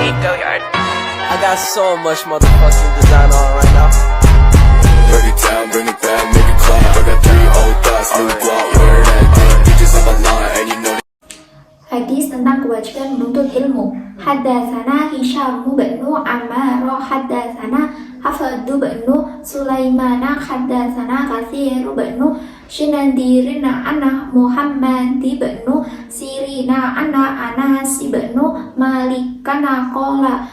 I got so much motherfucking design on right now. Break it down, bring it back, make it clap. I got 3 old thoughts, new guap, where that thing. Bitches on my line, and you know. Hadis tentang kewajiban menuntut ilmu. Haddatsana Hisham bin Ammar, haddatsana Hafid bin Sulaiman, haddatsana Katsir bin Shinandir, ana Muhammad bin Sirin, ana Anas bin Malik, kana qala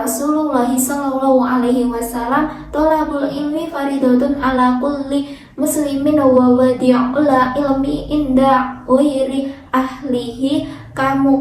Rasulullah sallallahu alaihi wasallam, talabul ilmi faridatun ala kulli muslimin wa wadi'ul ilmi inda ghairi ahlihi kamu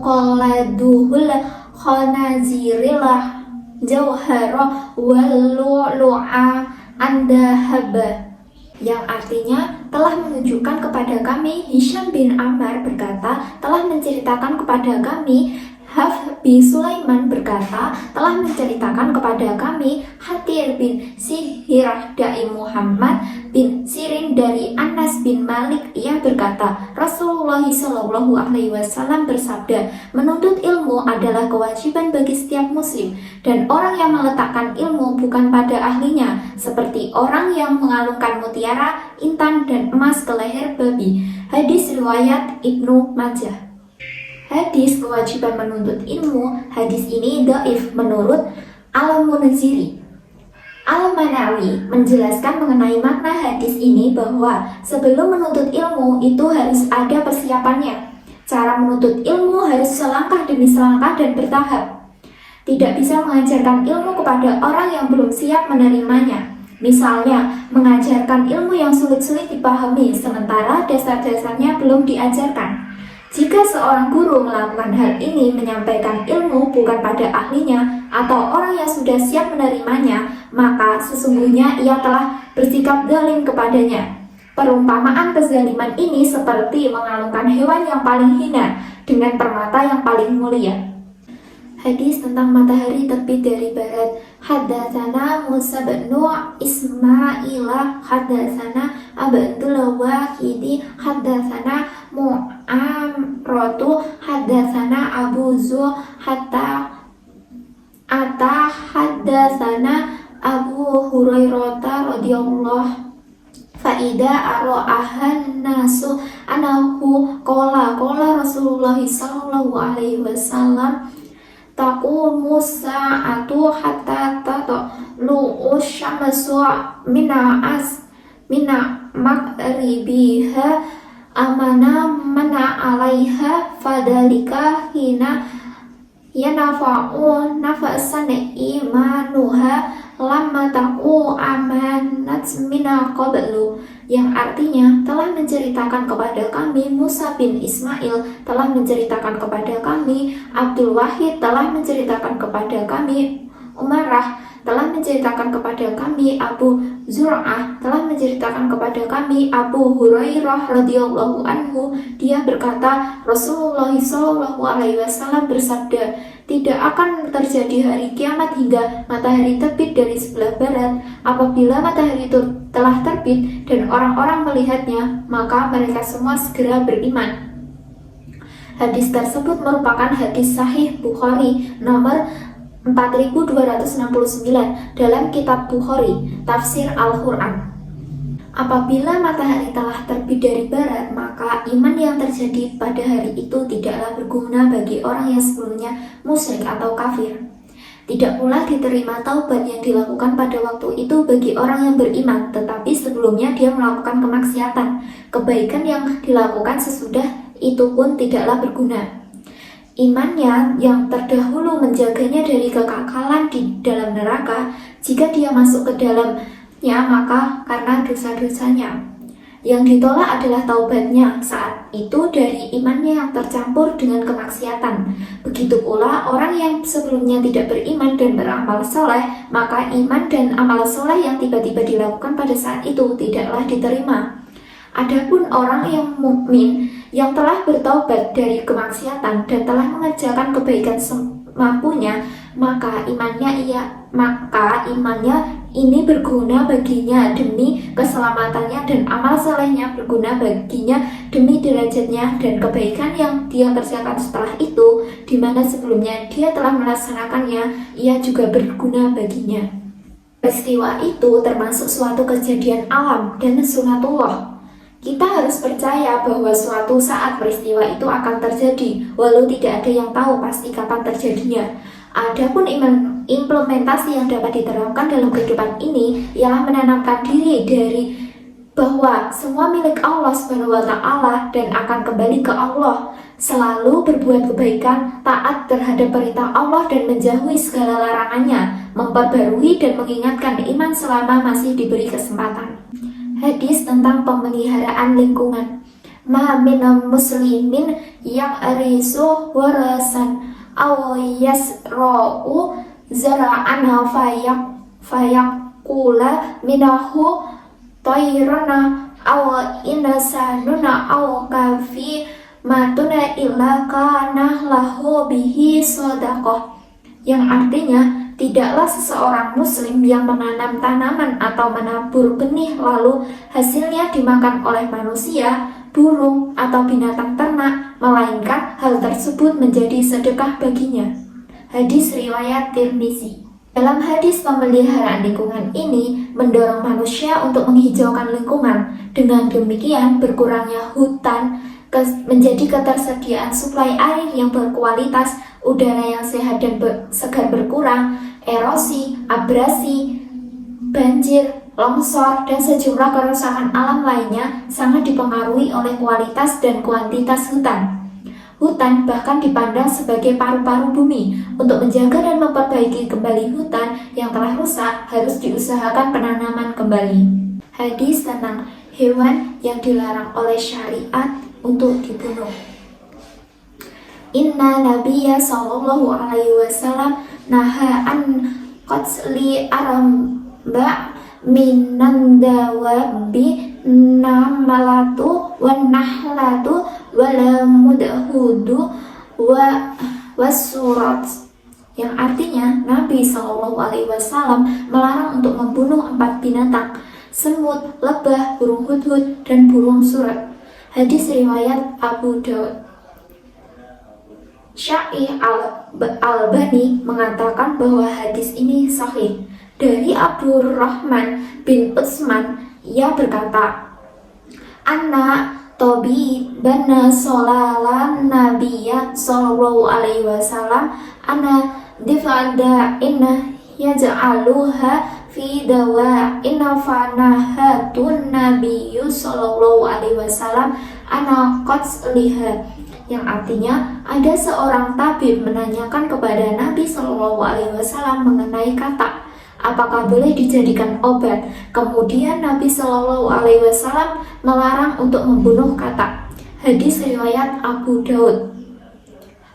qaladuhul khanazirilah jauhara walu'a andahaba, yang artinya telah menunjukkan kepada kami. Hisham bin Ammar berkata, telah menceritakan kepada kami. Hafbi Sulaiman berkata, telah menceritakan kepada kami. Hatir bin Sihirah dari Muhammad bin Sirin dari Anas bin Malik, ia berkata, Rasulullah Shallallahu Alaihi Wasallam bersabda, menuntut ilmu adalah kewajiban bagi setiap muslim, dan orang yang meletakkan ilmu bukan pada ahlinya, seperti orang yang mengalungkan mutiara, intan, dan emas ke leher babi. Hadis riwayat Ibnu Majah. Hadis kewajiban menuntut ilmu, hadis ini dhaif menurut Al-Munziri. Al-Manawi menjelaskan mengenai makna hadis ini bahwa sebelum menuntut ilmu itu harus ada persiapannya. Cara menuntut ilmu harus selangkah demi selangkah dan bertahap. Tidak bisa mengajarkan ilmu kepada orang yang belum siap menerimanya. Misalnya, mengajarkan ilmu yang sulit-sulit dipahami sementara dasar-dasarnya belum diajarkan. Jika seorang guru melakukan hal ini, menyampaikan ilmu bukan pada ahlinya atau orang yang sudah siap menerimanya, maka sesungguhnya ia telah bersikap zalim kepadanya. Perumpamaan kezaliman ini seperti mengalungkan hewan yang paling hina dengan permata yang paling mulia. Hadis tentang matahari terbit dari barat. Haddatsana Musa bin Ismail, haddatsana Abdul Wahidi, haddatsana Mu'amratu, haddatsana Abu Zu, hatta haddatsana Abu Hurairah radhiyallahu faida ara'ahan nasu anahu qala Rasulullah sallallahu alaihi wasallam, taqumu sa'atu hatta tatlu'u syamsu mina maghribiha amana mana alaiha fadalika hina yanafa'u nafasan imanuha lamma taqu amanat mina qablu, yang artinya telah menceritakan kepada kami. Musa bin Ismail telah menceritakan kepada kami. Abdul Wahid telah menceritakan kepada kami. Umarah telah menceritakan kepada kami. Abu Zur'ah telah menceritakan kepada kami. Abu Hurairah radhiyallahu anhu, dia berkata, Rasulullah sallallahu alaihi wasallam bersabda, tidak akan terjadi hari kiamat hingga matahari terbit dari sebelah barat. Apabila matahari itu telah terbit dan orang-orang melihatnya, maka mereka semua segera beriman. Hadis tersebut merupakan hadis sahih Bukhari nomor 4269 dalam kitab Bukhari, tafsir Al-Quran. Apabila matahari telah terbit dari barat, maka iman yang terjadi pada hari itu tidaklah berguna bagi orang yang sebelumnya musyrik atau kafir. Tidak pula diterima taubat yang dilakukan pada waktu itu bagi orang yang beriman, tetapi sebelumnya dia melakukan kemaksiatan. Kebaikan yang dilakukan sesudah itu pun tidaklah berguna. Imannya yang terdahulu menjaganya dari kekekalan di dalam neraka. Jika dia masuk ke dalamnya, maka karena dosa-dosanya. Yang ditolak adalah taubatnya saat itu dari imannya yang tercampur dengan kemaksiatan. Begitu pula orang yang sebelumnya tidak beriman dan beramal soleh, maka iman dan amal soleh yang tiba-tiba dilakukan pada saat itu tidaklah diterima. Adapun orang yang mukmin yang telah bertaubat dari kemaksiatan dan telah mengerjakan kebaikan semampunya, maka imannya ini berguna baginya demi keselamatannya dan amal solehnya berguna baginya demi derajatnya, dan kebaikan yang dia kerjakan setelah itu di mana sebelumnya dia telah melaksanakannya, ia juga berguna baginya. Peristiwa itu termasuk suatu kejadian alam dan sunatullah. Kita harus percaya bahwa suatu saat peristiwa itu akan terjadi, walau tidak ada yang tahu pasti kapan terjadinya. Adapun implementasi yang dapat diterapkan dalam kehidupan ini ialah menanamkan diri dari bahwa semua milik Allah Subhanahu wa Ta'ala dan akan kembali ke Allah. Selalu berbuat kebaikan, taat terhadap perintah Allah dan menjauhi segala larangannya, memperbarui dan mengingatkan iman selama masih diberi kesempatan. Hadis tentang pemeliharaan lingkungan. Ma minal muslimin ya'risu warasan aw yasra'u zara'an fayaqula minahu tayrana aw inasanuna aw kafi matuna illa kana lahu bihi sadaqah, yang artinya tidaklah seseorang muslim yang menanam tanaman atau menabur benih lalu hasilnya dimakan oleh manusia, burung, atau binatang ternak, melainkan hal tersebut menjadi sedekah baginya. Hadis riwayat Tirmizi. Dalam hadis pemeliharaan lingkungan ini mendorong manusia untuk menghijaukan lingkungan. Dengan demikian berkurangnya hutan menjadi ketersediaan suplai air yang berkualitas, udara yang sehat dan segar berkurang, erosi, abrasi, banjir, longsor, dan sejumlah kerusakan alam lainnya sangat dipengaruhi oleh kualitas dan kuantitas hutan. Hutan bahkan dipandang sebagai paru-paru bumi. Untuk menjaga dan memperbaiki kembali hutan yang telah rusak, harus diusahakan penanaman kembali. Hadis tentang hewan yang dilarang oleh syariat untuk dibunuh. Inna Nabiyya sallallahu alaihi wasallam naha an qatli aramba minan dawabi namalatu wan nahlatu wal mudhudu wasurat, yang artinya Nabi sallallahu alaihi wasallam melarang untuk membunuh 4 binatang: semut, lebah, burung hudhud, dan burung surat. Hadis riwayat Abu Daud. Syekh Al-Albani mengatakan bahwa hadis ini sahih. Dari Abdurrahman bin Utsman, ia berkata, Anna Tobi bana solalan Nabiya sallallahu alaihi wasallam ana difada inna yaj'aluha fi dawa inna fanahatun nabiyyu sallallahu alaihi wasallam ana qatliha, yang artinya ada seorang tabib menanyakan kepada Nabi sallallahu alaihi wasallam mengenai kata, apakah boleh dijadikan obat. Kemudian Nabi sallallahu alaihi wasallam melarang untuk membunuh kata. Hadis riwayat Abu Daud.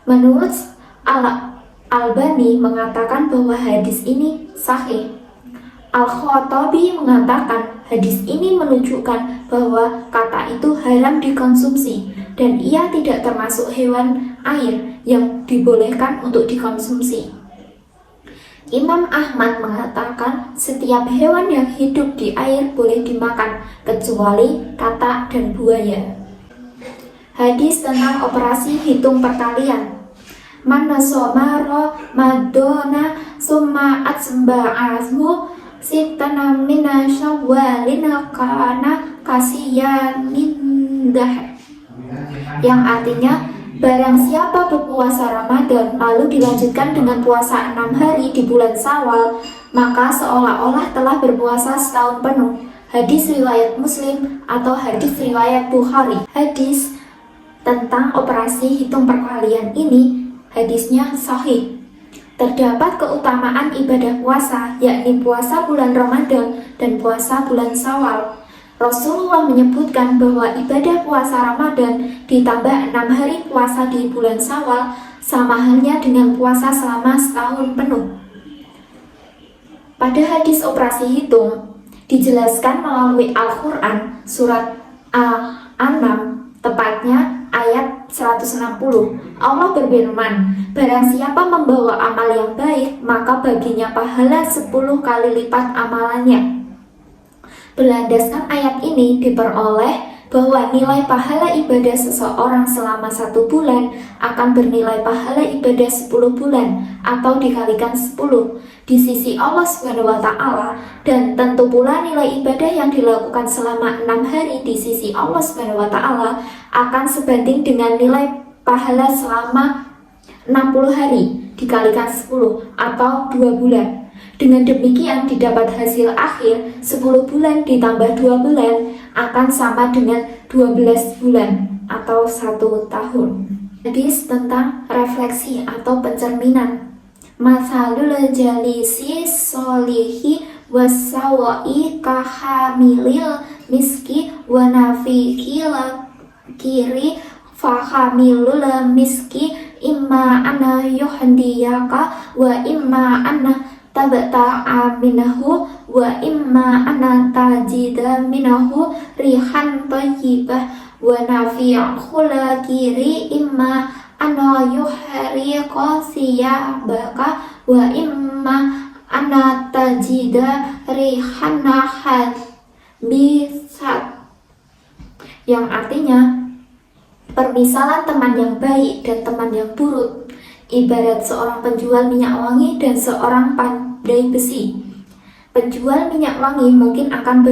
Menurut Al-Albani mengatakan bahwa hadis ini sahih. Al-Khattabi mengatakan hadis ini menunjukkan bahwa kata itu haram dikonsumsi dan ia tidak termasuk hewan air yang dibolehkan untuk dikonsumsi. Imam Ahmad mengatakan setiap hewan yang hidup di air boleh dimakan kecuali katak dan buaya. Hadis tentang operasi hitung perkalian. Mana somaro madona summa atsba'azmu sitana mina syawalina kana kasiyanindah, yang artinya barang siapa berpuasa Ramadan lalu dilanjutkan dengan puasa 6 hari di bulan Syawal, maka seolah-olah telah berpuasa setahun penuh. Hadis riwayat Muslim atau hadis riwayat Bukhari. Hadis tentang operasi hitung perkalian ini hadisnya sahih. Terdapat keutamaan ibadah puasa, yakni puasa bulan Ramadan dan puasa bulan Syawal. Rasulullah menyebutkan bahwa ibadah puasa Ramadan ditambah 6 hari puasa di bulan Syawal sama halnya dengan puasa selama setahun penuh. Pada hadis operasi hitung dijelaskan melalui Al-Quran surat Al-An'am, tepatnya ayat 160. Allah berfirman, barang siapa membawa amal yang baik, maka baginya pahala 10 kali lipat amalannya. Berlandaskan ayat ini diperoleh bahwa nilai pahala ibadah seseorang selama 1 bulan akan bernilai pahala ibadah 10 bulan atau dikalikan 10 di sisi Allah SWT, dan tentu pula nilai ibadah yang dilakukan selama 6 hari di sisi Allah SWT akan sebanding dengan nilai pahala selama 60 hari dikalikan 10 atau 2 bulan. Dengan demikian didapat hasil akhir 10 bulan ditambah 2 bulan akan sama dengan 12 bulan atau 1 tahun. Hadis tentang refleksi atau pencerminan. Masalul jalisi solihi wasawai kahamilil miski wa nafikil kiri fahamilul miski imma ana yuhandiyaka wa imma ana tabta'a minahu wa imma ana tajida minahu rihan tayyibah wa nafi'ul kiri imma ana yuhriqa siyabaka wa imma ana tajida rihan bisat, yang artinya permisalan teman yang baik dan teman yang buruk ibarat seorang penjual minyak wangi dan seorang pandai besi. Penjual minyak wangi mungkin akan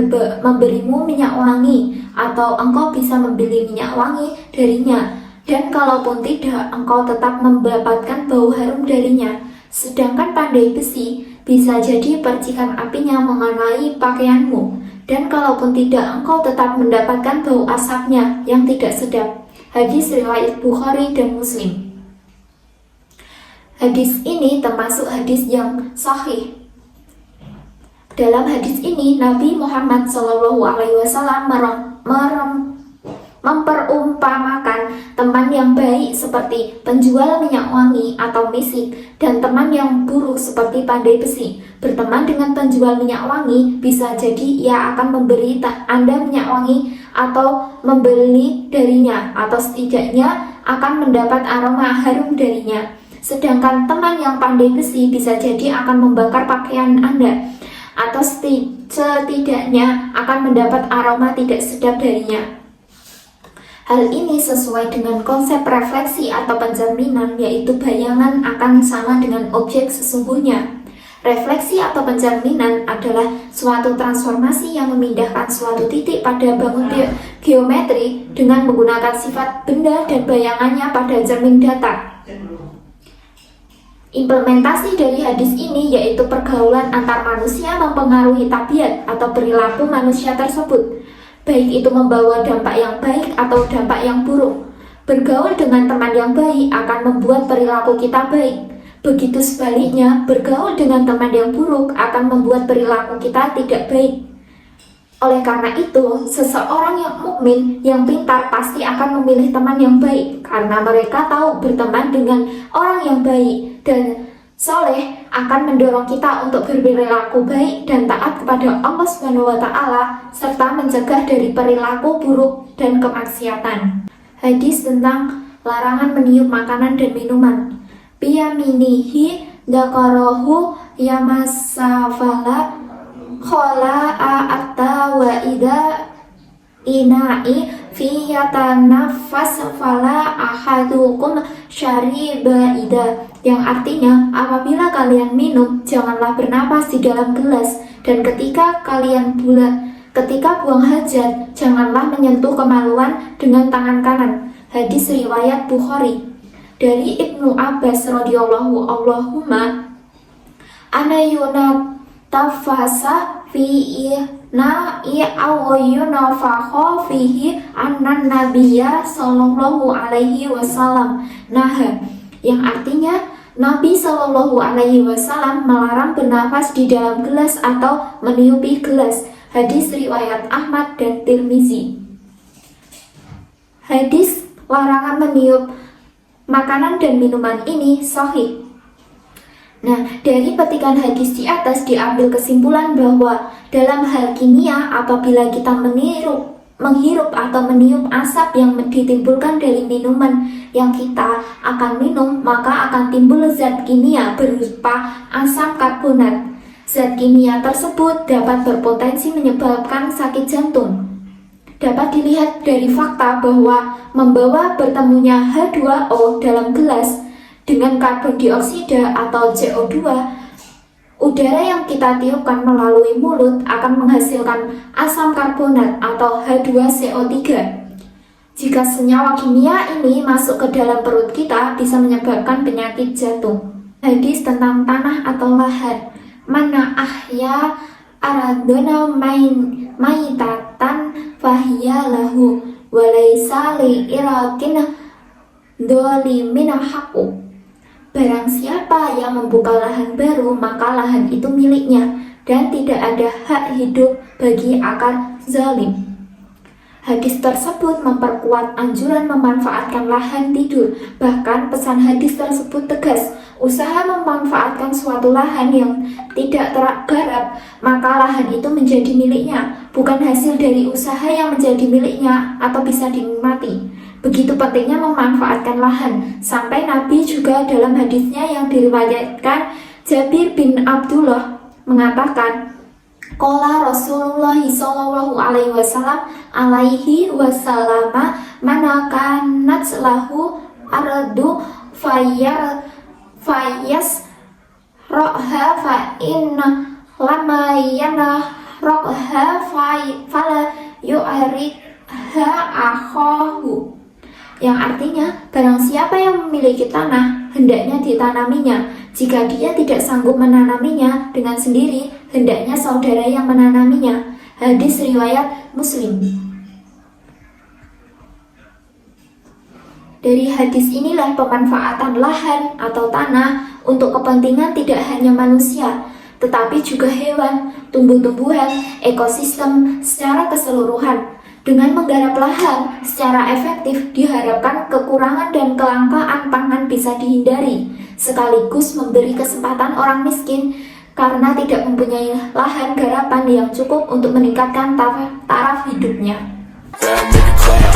memberimu minyak wangi, atau engkau bisa membeli minyak wangi darinya, dan kalaupun tidak, engkau tetap mendapatkan bau harum darinya. Sedangkan pandai besi bisa jadi percikan apinya mengenai pakaianmu, dan kalaupun tidak, engkau tetap mendapatkan bau asapnya yang tidak sedap. Hadis riwayat Bukhari dan Muslim. Hadis ini termasuk hadis yang sahih. Dalam hadis ini Nabi Muhammad SAW memperumpamakan teman yang baik seperti penjual minyak wangi atau misik, dan teman yang buruk seperti pandai besi. Berteman dengan penjual minyak wangi bisa jadi ia akan memberi Anda minyak wangi atau membeli darinya, atau setidaknya akan mendapat aroma harum darinya. Sedangkan teman yang pandai besi bisa jadi akan membakar pakaian Anda, atau setidaknya akan mendapat aroma tidak sedap darinya. Hal ini sesuai dengan konsep refleksi atau pencerminan, yaitu bayangan akan sama dengan objek sesungguhnya. Refleksi atau pencerminan adalah suatu transformasi yang memindahkan suatu titik pada bangun geometri dengan menggunakan sifat benda dan bayangannya pada cermin datar. Implementasi dari hadis ini yaitu pergaulan antar manusia mempengaruhi tabiat atau perilaku manusia tersebut, baik itu membawa dampak yang baik atau dampak yang buruk. Bergaul dengan teman yang baik akan membuat perilaku kita baik. Begitu sebaliknya, bergaul dengan teman yang buruk akan membuat perilaku kita tidak baik. Oleh karena itu, seseorang yang mukmin, yang pintar pasti akan memilih teman yang baik, karena mereka tahu berteman dengan orang yang baik dan soleh akan mendorong kita untuk berperilaku baik dan taat kepada Allah SWT, serta mencegah dari perilaku buruk dan kemaksiatan. Hadis tentang larangan meniup makanan dan minuman. Biyaminihi dzakarahu yamasafala khola'a atta wa ida ina'i fi yatanafas fala ahadukum syariba ida, yang artinya apabila kalian minum janganlah bernapas di dalam gelas, dan ketika buang hajat janganlah menyentuh kemaluan dengan tangan kanan. Hadis riwayat Bukhari. Dari Ibnu Abbas radhiyallahu Allahumma anayuna tafasa fi'i na'i awayunafakho fihi annan nabiyya sallallahu alaihi wasallam nah, yang artinya Nabi sallallahu alaihi wasallam melarang bernafas di dalam gelas atau meniupi gelas. Hadis riwayat Ahmad dan Tirmizi. Hadis larangan meniup makanan dan minuman ini sahih. Nah, dari petikan hadis di atas diambil kesimpulan bahwa dalam hal kimia, apabila kita menghirup atau meniup asap yang ditimbulkan dari minuman yang kita akan minum, maka akan timbul zat kimia berupa asam karbonat. Zat kimia tersebut dapat berpotensi menyebabkan sakit jantung. dapat dilihat dari fakta bahwa membawa bertemunya H2O dalam gelas dengan karbon dioksida atau CO2, udara yang kita tiupkan melalui mulut akan menghasilkan asam karbonat atau H2CO3. Jika senyawa kimia ini masuk ke dalam perut kita, bisa menyebabkan penyakit jantung. Hadis tentang tanah atau lahan. Mana ahya aradona maitatan fahiya lahu walaysa li irakin dolimin haqqu. Barang siapa yang membuka lahan baru, maka lahan itu miliknya dan tidak ada hak hidup bagi akar zalim. Hadis tersebut memperkuat anjuran memanfaatkan lahan tidur. Bahkan pesan hadis tersebut tegas, usaha memanfaatkan suatu lahan yang tidak tergarap, maka lahan itu menjadi miliknya, bukan hasil dari usaha yang menjadi miliknya atau bisa dinikmati. Begitu pentingnya memanfaatkan lahan, sampai Nabi juga dalam hadisnya yang diriwayatkan Jabir bin Abdullah mengatakan, Qala Rasulullah sallallahu alaihi wasallam mana kanat lahu ardu fayas ro'ha fa inna lama yana ro'ha fala yu'aridha akhahu. Yang artinya, barang siapa yang memiliki tanah, hendaknya ditanaminya. Jika dia tidak sanggup menanaminya dengan sendiri, hendaknya saudara yang menanaminya. Hadis riwayat Muslim. Dari hadis inilah pemanfaatan lahan atau tanah untuk kepentingan tidak hanya manusia, tetapi juga hewan, tumbuh-tumbuhan, ekosistem secara keseluruhan. Dengan menggarap lahan secara efektif, diharapkan kekurangan dan kelangkaan pangan bisa dihindari, sekaligus memberi kesempatan orang miskin karena tidak mempunyai lahan garapan yang cukup untuk meningkatkan taraf hidupnya. Bad, make it clap.